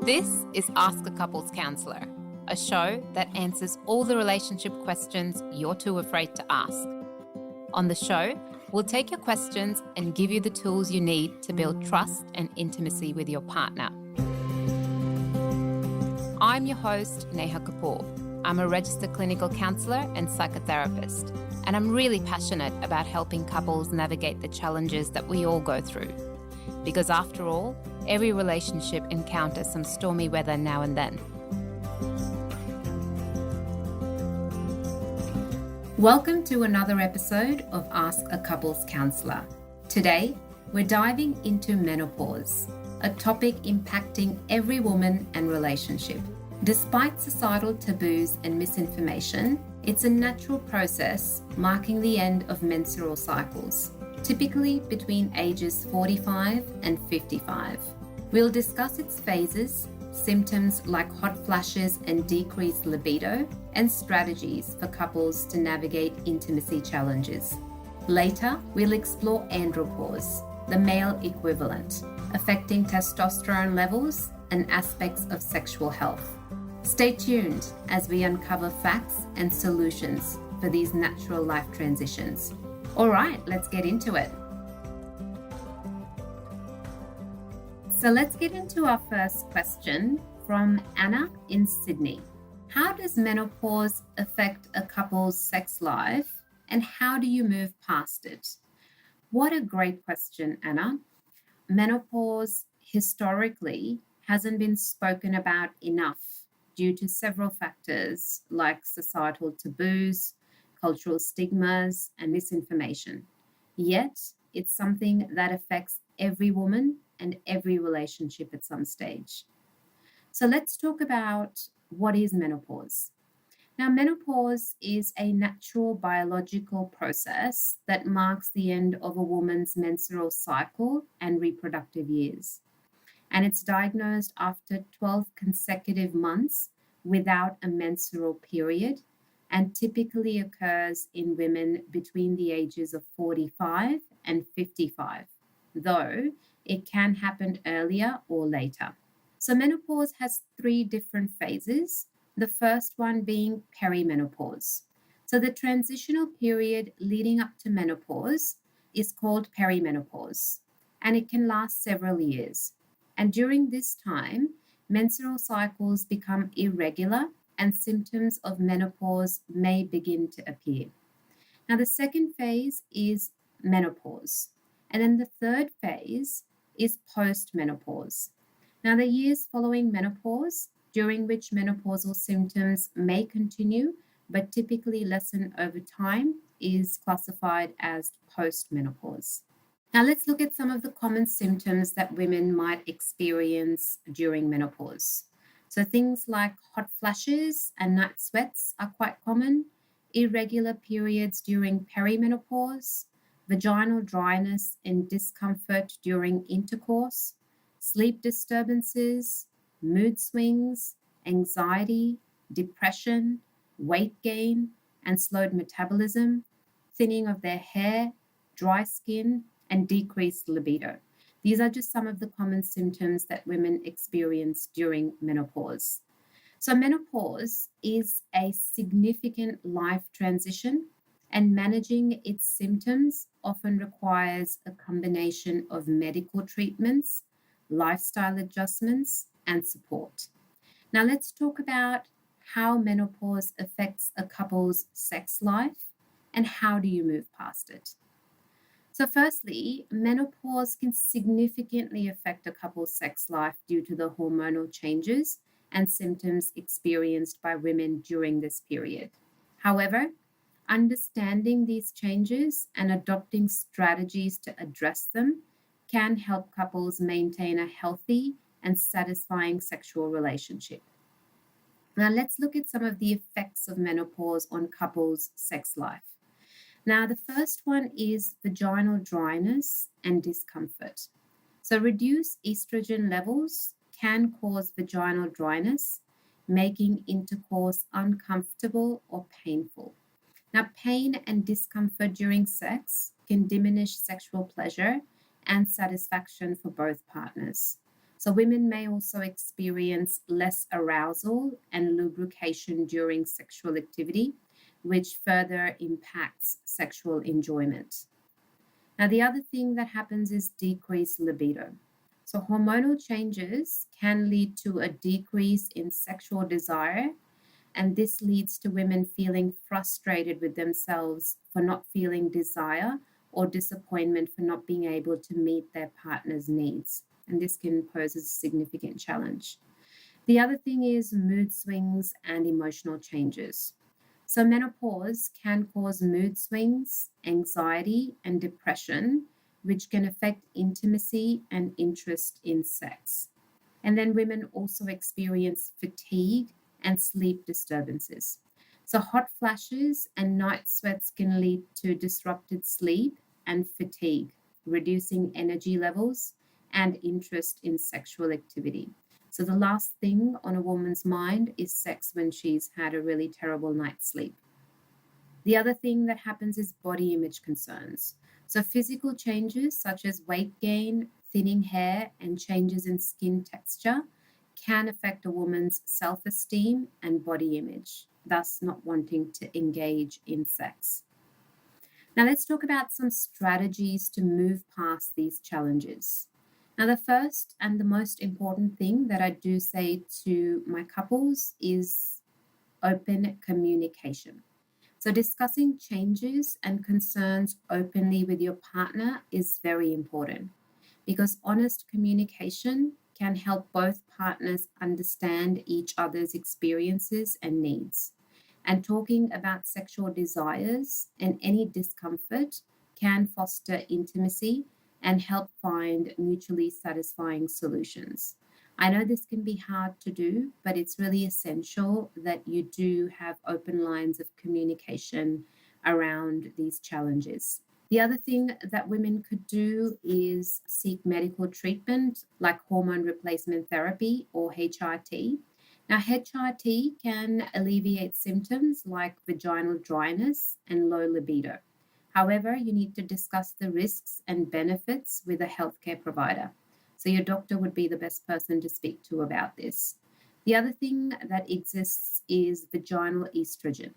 This is Ask a Couples Counsellor, a show that answers all the relationship questions you're too afraid to ask. On the show, we'll take your questions and give you the tools you need to build trust and intimacy with your partner. I'm your host, Neha Kapoor. I'm a registered clinical counsellor and psychotherapist, and I'm really passionate about helping couples navigate the challenges that we all go through. Because after all, every relationship encounters some stormy weather now and then. Welcome to another episode of Ask a Couples Counsellor. Today, we're diving into menopause, a topic impacting every woman and relationship. Despite societal taboos and misinformation, it's a natural process marking the end of menstrual cycles, typically between ages 45 and 55. We'll discuss its phases, symptoms like hot flashes and decreased libido, and strategies for couples to navigate intimacy challenges. Later, we'll explore andropause, the male equivalent, affecting testosterone levels and aspects of sexual health. Stay tuned as we uncover facts and solutions for these natural life transitions. All right, let's get into it. So let's get into our first question from Anna in Sydney. How does menopause affect a couple's sex life, and how do you move past it? What a great question, Anna. Menopause historically hasn't been spoken about enough due to several factors like societal taboos, cultural stigmas, and misinformation. Yet, it's something that affects every woman and every relationship at some stage. So let's talk about what is menopause. Now, menopause is a natural biological process that marks the end of a woman's menstrual cycle and reproductive years. And it's diagnosed after 12 consecutive months without a menstrual period, and typically occurs in women between the ages of 45 and 55, though it can happen earlier or later. So menopause has three different phases, the first one being perimenopause. So the transitional period leading up to menopause is called perimenopause, and it can last several years. And during this time, menstrual cycles become irregular and symptoms of menopause may begin to appear. Now, the second phase is menopause. And then the third phase is postmenopause. Now, the years following menopause, during which menopausal symptoms may continue, but typically lessen over time, is classified as postmenopause. Now, let's look at some of the common symptoms that women might experience during menopause. So things like hot flashes and night sweats are quite common, irregular periods during perimenopause, vaginal dryness and discomfort during intercourse, sleep disturbances, mood swings, anxiety, depression, weight gain, and slowed metabolism, thinning of their hair, dry skin, and decreased libido. These are just some of the common symptoms that women experience during menopause. So menopause is a significant life transition, and managing its symptoms often requires a combination of medical treatments, lifestyle adjustments, and support. Now let's talk about how menopause affects a couple's sex life and how do you move past it. So firstly, menopause can significantly affect a couple's sex life due to the hormonal changes and symptoms experienced by women during this period. However, understanding these changes and adopting strategies to address them can help couples maintain a healthy and satisfying sexual relationship. Now let's look at some of the effects of menopause on couples' sex life. Now, the first one is vaginal dryness and discomfort. So reduced estrogen levels can cause vaginal dryness, making intercourse uncomfortable or painful. Now, pain and discomfort during sex can diminish sexual pleasure and satisfaction for both partners. So, women may also experience less arousal and lubrication during sexual activity, which further impacts sexual enjoyment. Now, the other thing that happens is decreased libido. So, hormonal changes can lead to a decrease in sexual desire, and this leads to women feeling frustrated with themselves for not feeling desire or disappointment for not being able to meet their partner's needs. And this can pose a significant challenge. The other thing is mood swings and emotional changes. So, menopause can cause mood swings, anxiety, and depression, which can affect intimacy and interest in sex. And then women also experience fatigue and sleep disturbances. So, hot flashes and night sweats can lead to disrupted sleep and fatigue, reducing energy levels and interest in sexual activity. So, the last thing on a woman's mind is sex when she's had a really terrible night's sleep. The other thing that happens is body image concerns. So, physical changes such as weight gain, thinning hair, and changes in skin texture can affect a woman's self esteem and body image, thus, not wanting to engage in sex. Now, let's talk about some strategies to move past these challenges. Now, the first and the most important thing that I do say to my couples is open communication. So, discussing changes and concerns openly with your partner is very important because honest communication can help both partners understand each other's experiences and needs. And talking about sexual desires and any discomfort can foster intimacy and help find mutually satisfying solutions. I know this can be hard to do, but it's really essential that you do have open lines of communication around these challenges. The other thing that women could do is seek medical treatment like hormone replacement therapy or HRT. Now, HRT can alleviate symptoms like vaginal dryness and low libido. However, you need to discuss the risks and benefits with a healthcare provider. So, your doctor would be the best person to speak to about this. The other thing that exists is vaginal estrogen.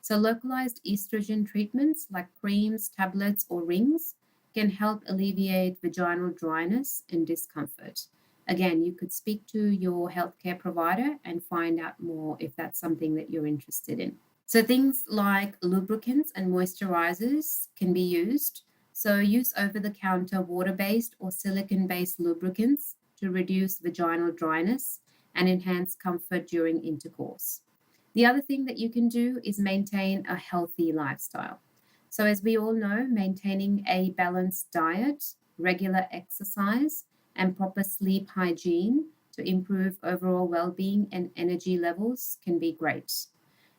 So, localized estrogen treatments like creams, tablets, or rings can help alleviate vaginal dryness and discomfort. Again, you could speak to your healthcare provider and find out more if that's something that you're interested in. So, things like lubricants and moisturizers can be used. So, use over the counter water based or silicon based lubricants to reduce vaginal dryness and enhance comfort during intercourse. The other thing that you can do is maintain a healthy lifestyle. So, as we all know, maintaining a balanced diet, regular exercise, and proper sleep hygiene to improve overall well being and energy levels can be great.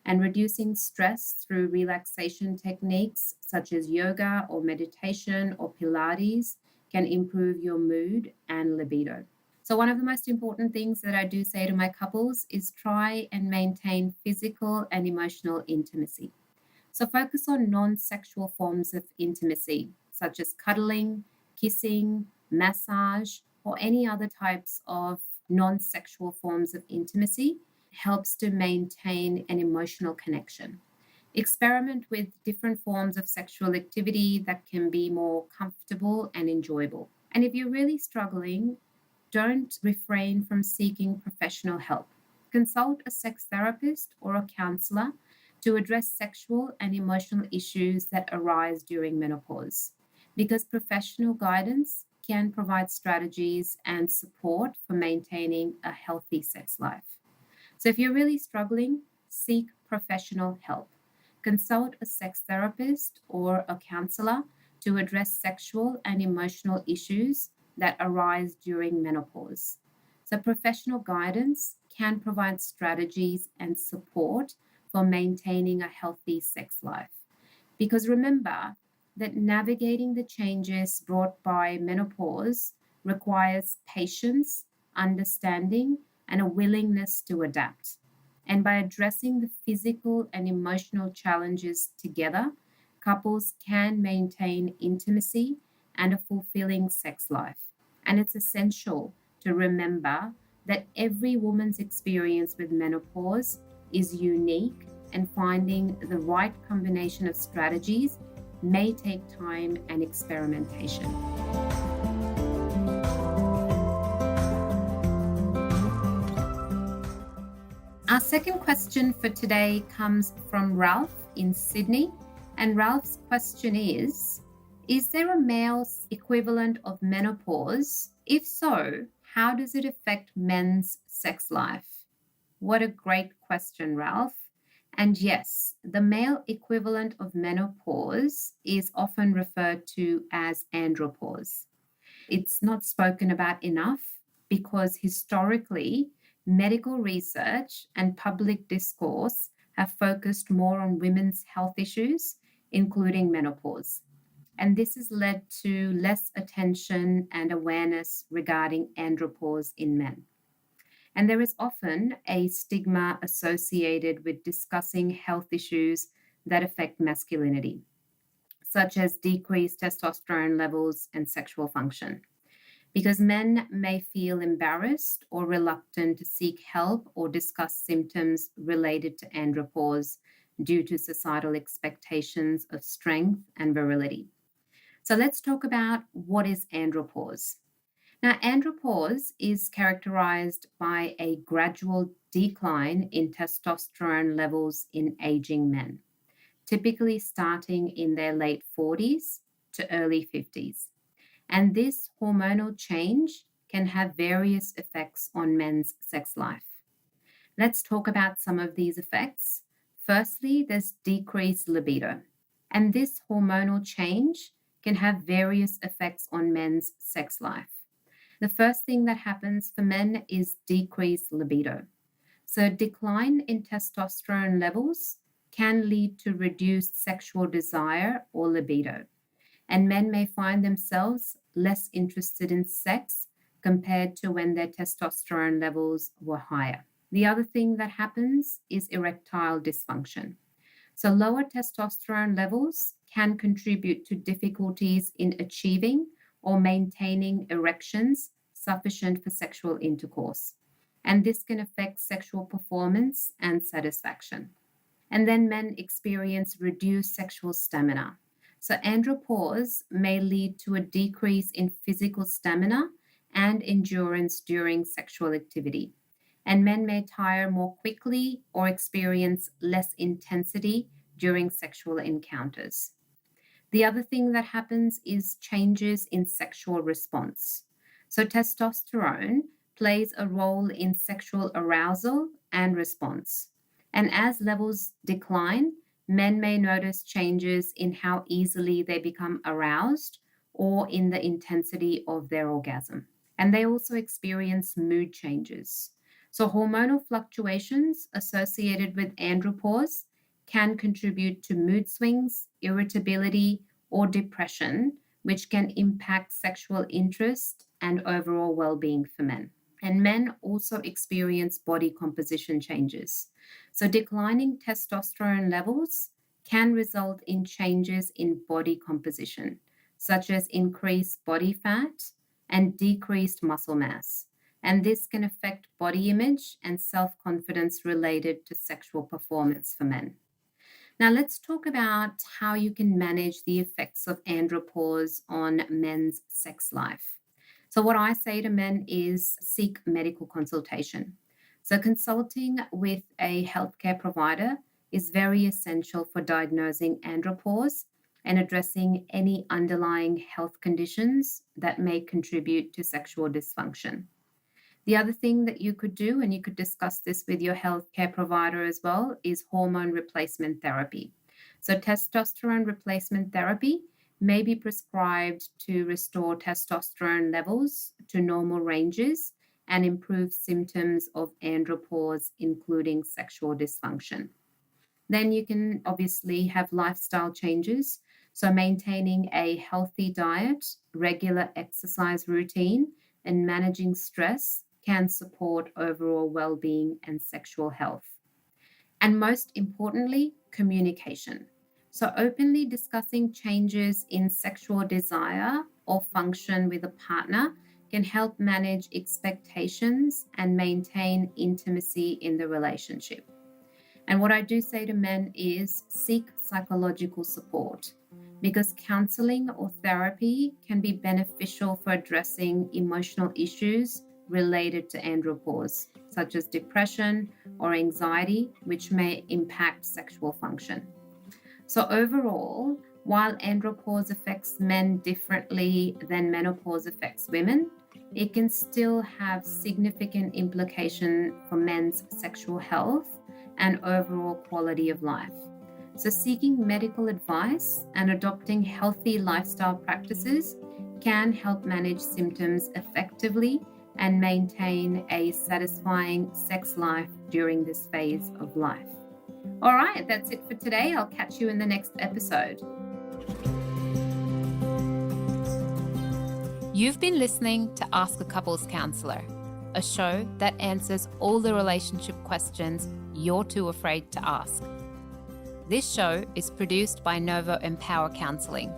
And reducing stress through relaxation techniques such as yoga or meditation or Pilates can improve your mood and libido. So, one of the most important things that I do say to my couples is try and maintain physical and emotional intimacy. So, focus on non sexual forms of intimacy, such as cuddling, kissing, massage, or any other types of non sexual forms of intimacy, helps to maintain an emotional connection. Experiment with different forms of sexual activity that can be more comfortable and enjoyable. And if you're really struggling, don't refrain from seeking professional help. Consult a sex therapist or a counselor to address sexual and emotional issues that arise during menopause, because professional guidance can provide strategies and support for maintaining a healthy sex life. So if you're really struggling, seek professional help. Consult a sex therapist or a counselor to address sexual and emotional issues that arise during menopause. So, professional guidance can provide strategies and support for maintaining a healthy sex life. Because remember that navigating the changes brought by menopause requires patience, understanding, and a willingness to adapt. And by addressing the physical and emotional challenges together, couples can maintain intimacy and a fulfilling sex life. And it's essential to remember that every woman's experience with menopause is unique, and finding the right combination of strategies may take time and experimentation. Our second question for today comes from Ralph in Sydney. And Ralph's question is there a male equivalent of menopause? If so, how does it affect men's sex life? What a great question, Ralph. And yes, the male equivalent of menopause is often referred to as andropause. It's not spoken about enough because historically, medical research and public discourse have focused more on women's health issues, including menopause. And this has led to less attention and awareness regarding andropause in men. And there is often a stigma associated with discussing health issues that affect masculinity, such as decreased testosterone levels and sexual function, because men may feel embarrassed or reluctant to seek help or discuss symptoms related to andropause due to societal expectations of strength and virility. So let's talk about what is andropause. Now, andropause is characterized by a gradual decline in testosterone levels in aging men, typically starting in their late 40s to early 50s. And this hormonal change can have various effects on men's sex life. Let's talk about some of these effects. Firstly, there's decreased libido. And this hormonal change can have various effects on men's sex life. The first thing that happens for men is decreased libido. So, decline in testosterone levels can lead to reduced sexual desire or libido, and men may find themselves less interested in sex compared to when their testosterone levels were higher. The other thing that happens is erectile dysfunction. So, lower testosterone levels can contribute to difficulties in achieving or maintaining erections sufficient for sexual intercourse. And this can affect sexual performance and satisfaction. And then men experience reduced sexual stamina. So andropause may lead to a decrease in physical stamina and endurance during sexual activity. And men may tire more quickly or experience less intensity during sexual encounters. The other thing that happens is changes in sexual response. So, testosterone plays a role in sexual arousal and response. And as levels decline, men may notice changes in how easily they become aroused or in the intensity of their orgasm. And they also experience mood changes. So, hormonal fluctuations associated with andropause can contribute to mood swings, irritability, or depression, which can impact sexual interest and overall well-being for men. And men also experience body composition changes. So, declining testosterone levels can result in changes in body composition, such as increased body fat and decreased muscle mass. And this can affect body image and self-confidence related to sexual performance for men. Now, let's talk about how you can manage the effects of andropause on men's sex life. So, what I say to men is seek medical consultation. So, consulting with a healthcare provider is very essential for diagnosing andropause and addressing any underlying health conditions that may contribute to sexual dysfunction. The other thing that you could do, and you could discuss this with your healthcare provider as well, is hormone replacement therapy. So, testosterone replacement therapy may be prescribed to restore testosterone levels to normal ranges and improve symptoms of andropause, including sexual dysfunction. Then you can obviously have lifestyle changes. So, maintaining a healthy diet, regular exercise routine, and managing stress can support overall well-being and sexual health. And most importantly, communication. So, openly discussing changes in sexual desire or function with a partner can help manage expectations and maintain intimacy in the relationship. And what I do say to men is seek psychological support, because counseling or therapy can be beneficial for addressing emotional issues related to andropause, such as depression or anxiety, which may impact sexual function. So overall, while andropause affects men differently than menopause affects women, it can still have significant implication for men's sexual health and overall quality of life. So seeking medical advice and adopting healthy lifestyle practices can help manage symptoms effectively and maintain a satisfying sex life during this phase of life. All right, that's it for today. I'll catch you in the next episode. You've been listening to Ask a Couples Counsellor, a show that answers all the relationship questions you're too afraid to ask. This show is produced by novoempowercounselling.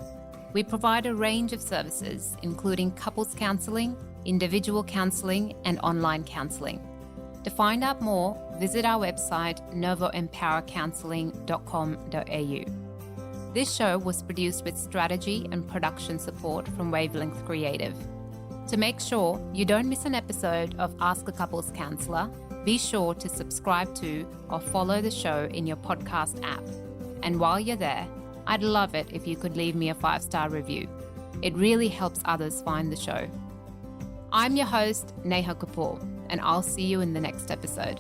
We provide a range of services, including couples counselling, individual counselling, and online counselling. To find out more, visit our website novoempowercounselling.com.au. This show was produced with strategy and production support from Wavelength Creative. To make sure you don't miss an episode of Ask a Couples Counsellor, be sure to subscribe to or follow the show in your podcast app. And while you're there, I'd love it if you could leave me a 5-star review. It really helps others find the show. I'm your host, Neha Kapoor, and I'll see you in the next episode.